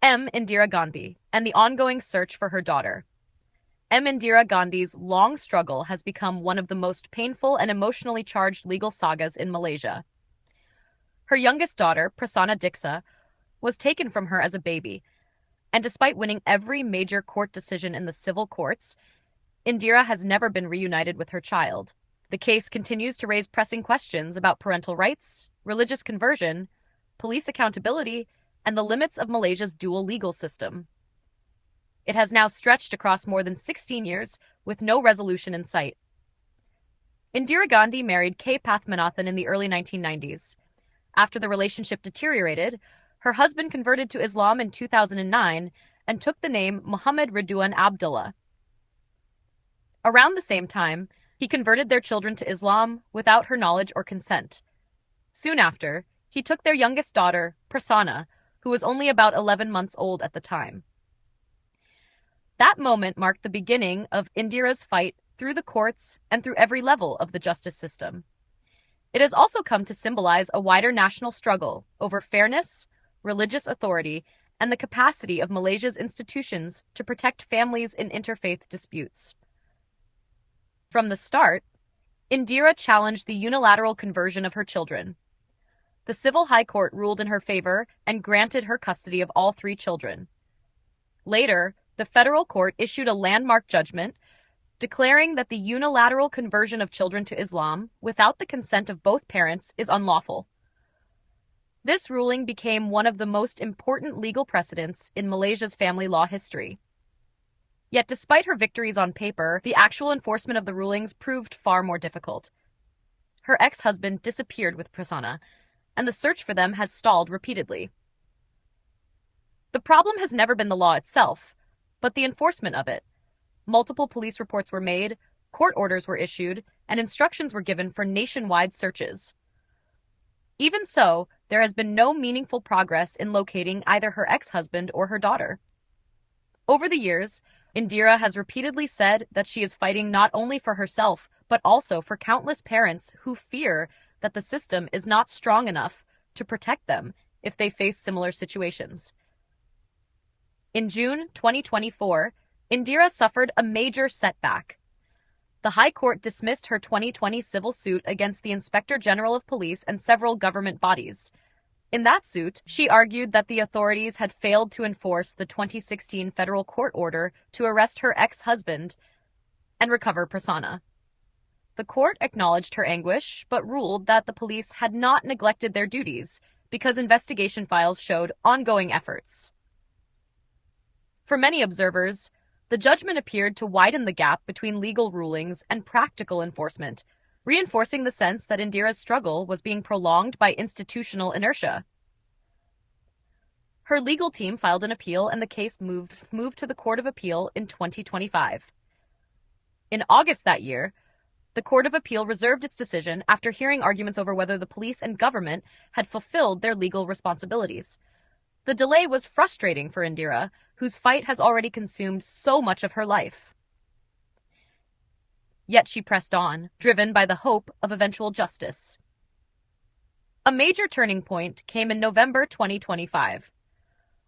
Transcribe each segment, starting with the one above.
M. Indira Gandhi, and the ongoing search for her daughter. M. Indira Gandhi's long struggle has become one of the most painful and emotionally charged legal sagas in Malaysia. Her youngest daughter, Prasanna Dixa, was taken from her as a baby, and despite winning every major court decision in the civil courts, Indira has never been reunited with her child. The case continues to raise pressing questions about parental rights, religious conversion, police accountability, and the limits of Malaysia's dual legal system. It has now stretched across more than 16 years, with no resolution in sight. Indira Gandhi married K. Pathmanathan in the early 1990s. After the relationship deteriorated, her husband converted to Islam in 2009 and took the name Muhammad Ridwan Abdullah. Around the same time, he converted their children to Islam without her knowledge or consent. Soon after, he took their youngest daughter, Prasanna, who was only about 11 months old at the time. That moment marked the beginning of Indira's fight through the courts and through every level of the justice system. It has also come to symbolize a wider national struggle over fairness, religious authority, and the capacity of Malaysia's institutions to protect families in interfaith disputes. From the start, Indira challenged the unilateral conversion of her children. The Civil High Court ruled in her favor and granted her custody of all 3 children. Later, the federal court issued a landmark judgment declaring that the unilateral conversion of children to Islam without the consent of both parents is unlawful. This ruling became one of the most important legal precedents in Malaysia's family law history. Yet despite her victories on paper, the actual enforcement of the rulings proved far more difficult. Her ex-husband disappeared with Prasanna, and the search for them has stalled repeatedly. The problem has never been the law itself, but the enforcement of it. Multiple police reports were made, court orders were issued, and instructions were given for nationwide searches. Even so, there has been no meaningful progress in locating either her ex-husband or her daughter. Over the years, Indira has repeatedly said that she is fighting not only for herself, but also for countless parents who fear that the system is not strong enough to protect them if they face similar situations. In June 2024, Indira suffered a major setback. The High Court dismissed her 2020 civil suit against the Inspector General of Police and several government bodies. In that suit, she argued that the authorities had failed to enforce the 2016 federal court order to arrest her ex-husband and recover Prasanna. The court acknowledged her anguish, but ruled that the police had not neglected their duties because investigation files showed ongoing efforts. For many observers, the judgment appeared to widen the gap between legal rulings and practical enforcement, reinforcing the sense that Indira's struggle was being prolonged by institutional inertia. Her legal team filed an appeal and the case moved to the Court of Appeal in 2025. In August that year, the Court of Appeal reserved its decision after hearing arguments over whether the police and government had fulfilled their legal responsibilities. The delay was frustrating for Indira, whose fight has already consumed so much of her life. Yet she pressed on, driven by the hope of eventual justice. A major turning point came in November 2025.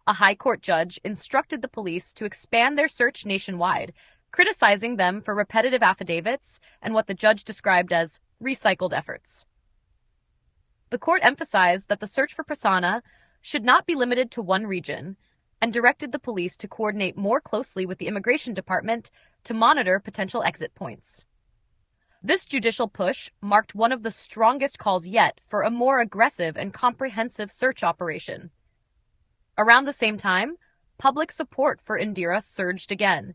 A High Court judge instructed the police to expand their search nationwide, criticizing them for repetitive affidavits and what the judge described as recycled efforts. The court emphasized that the search for Prasanna should not be limited to one region, and directed the police to coordinate more closely with the Immigration Department to monitor potential exit points. This judicial push marked one of the strongest calls yet for a more aggressive and comprehensive search operation. Around the same time, public support for Indira surged again.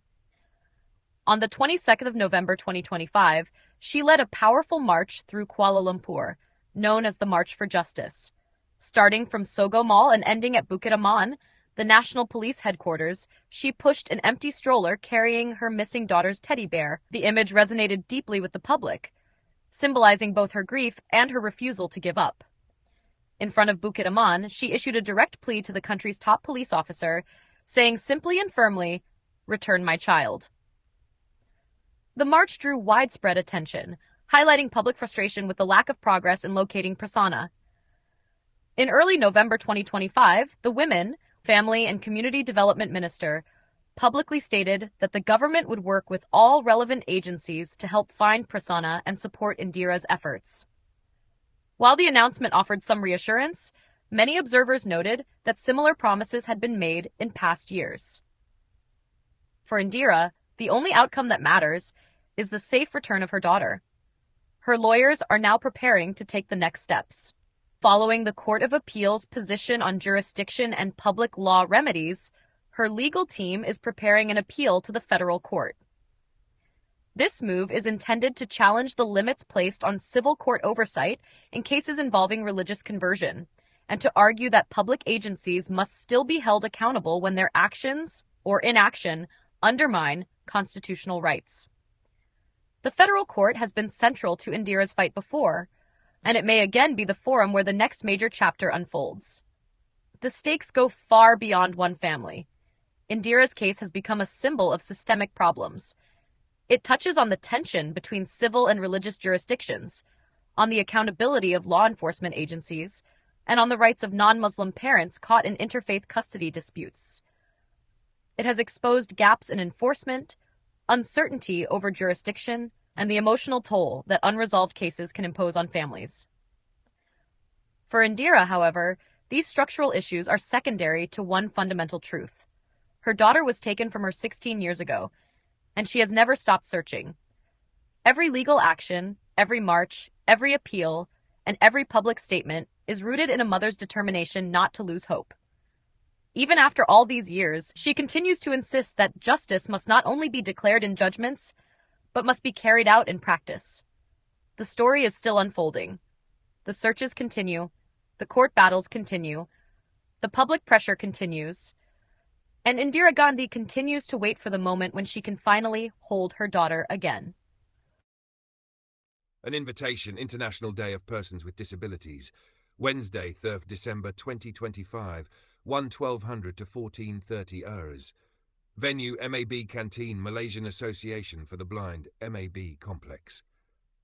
On the 22nd of November 2025, she led a powerful march through Kuala Lumpur, known as the March for Justice. Starting from Sogo Mall and ending at Bukit Aman, the National Police Headquarters, she pushed an empty stroller carrying her missing daughter's teddy bear. The image resonated deeply with the public, symbolizing both her grief and her refusal to give up. In front of Bukit Aman, she issued a direct plea to the country's top police officer, saying simply and firmly, "Return my child." The march drew widespread attention, highlighting public frustration with the lack of progress in locating Prasanna. In early November 2025, the women, Family and Community Development Minister, publicly stated that the government would work with all relevant agencies to help find Prasanna and support Indira's efforts. While the announcement offered some reassurance, many observers noted that similar promises had been made in past years. For Indira, the only outcome that matters is the safe return of her daughter. Her lawyers are now preparing to take the next steps. Following the Court of Appeal's position on jurisdiction and public law remedies, her legal team is preparing an appeal to the federal court. This move is intended to challenge the limits placed on civil court oversight in cases involving religious conversion, and to argue that public agencies must still be held accountable when their actions or inaction undermine constitutional rights. The federal court has been central to Indira's fight before, and it may again be the forum where the next major chapter unfolds. The stakes go far beyond one family. Indira's case has become a symbol of systemic problems. It touches on the tension between civil and religious jurisdictions, on the accountability of law enforcement agencies, and on the rights of non-Muslim parents caught in interfaith custody disputes. It has exposed gaps in enforcement, uncertainty over jurisdiction, and the emotional toll that unresolved cases can impose on families. For Indira, however, these structural issues are secondary to one fundamental truth. Her daughter was taken from her 16 years ago, and she has never stopped searching. Every legal action, every march, every appeal, and every public statement is rooted in a mother's determination not to lose hope. Even after all these years, she continues to insist that justice must not only be declared in judgments, but must be carried out in practice. The story is still unfolding. The searches continue, the court battles continue, the public pressure continues, and Indira Gandhi continues to wait for the moment when she can finally hold her daughter again. An invitation, International Day of Persons with Disabilities, Wednesday, 3rd December 2025, 1200 to 14:30 hours. Venue, MAB Canteen, Malaysian Association for the Blind, MAB Complex.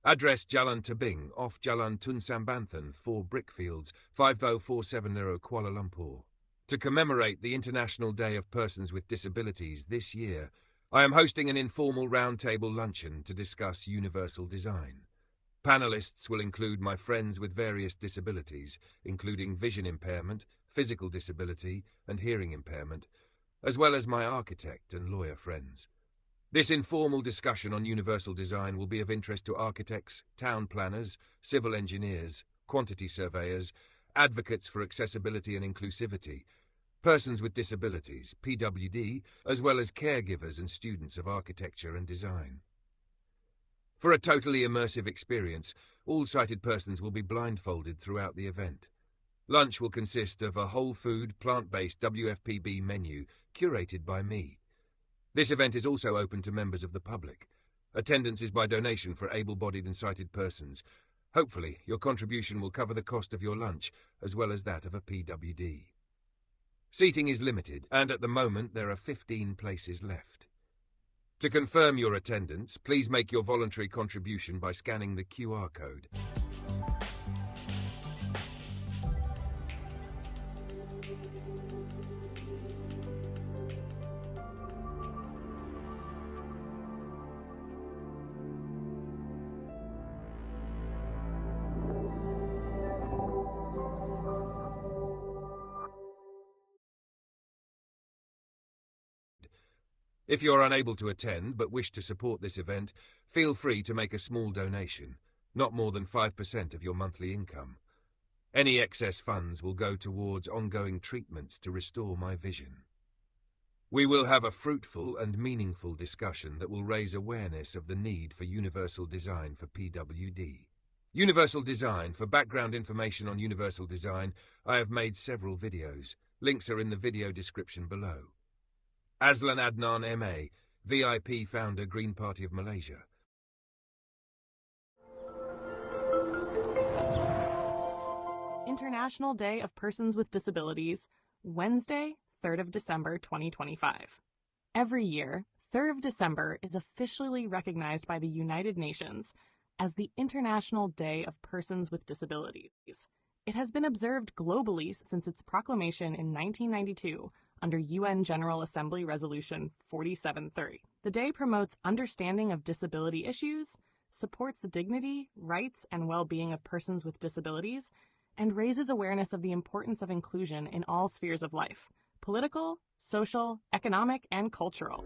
Address, Jalan Tebing, off Jalan Tun Sambanthan, 4 Brickfields, 50470 Kuala Lumpur. To commemorate the International Day of Persons with Disabilities this year, I am hosting an informal roundtable luncheon to discuss universal design. Panelists will include my friends with various disabilities, including vision impairment, physical disability, and hearing impairment, as well as my architect and lawyer friends. This informal discussion on universal design will be of interest to architects, town planners, civil engineers, quantity surveyors, advocates for accessibility and inclusivity, persons with disabilities, PWD, as well as caregivers and students of architecture and design. For a totally immersive experience, all sighted persons will be blindfolded throughout the event. Lunch will consist of a whole food, plant-based WFPB menu curated by me. This event is also open to members of the public. Attendance is by donation for able-bodied and sighted persons. Hopefully, your contribution will cover the cost of your lunch, as well as that of a PWD. Seating is limited, and at the moment there are 15 places left. To confirm your attendance, please make your voluntary contribution by scanning the QR code. If you are unable to attend but wish to support this event, feel free to make a small donation, not more than 5% of your monthly income. Any excess funds will go towards ongoing treatments to restore my vision. We will have a fruitful and meaningful discussion that will raise awareness of the need for universal design for PWD. Universal design. For background information on universal design, I have made several videos. Links are in the video description below. Aslan Adnan MA, VIP founder, Green Party of Malaysia. International Day of Persons with Disabilities, Wednesday, 3rd of December 2025. Every year, 3rd of December is officially recognized by the United Nations as the International Day of Persons with Disabilities. It has been observed globally since its proclamation in 1992 under UN General Assembly Resolution 4730. The day promotes understanding of disability issues, supports the dignity, rights, and well-being of persons with disabilities, and raises awareness of the importance of inclusion in all spheres of life: political, social, economic, and cultural.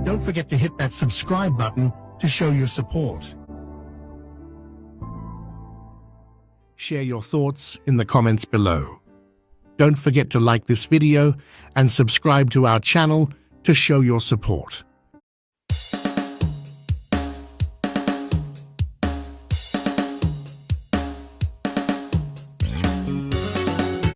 Don't forget to hit that subscribe button to show your support. Share your thoughts in the comments below. Don't forget to like this video and subscribe to our channel to show your support.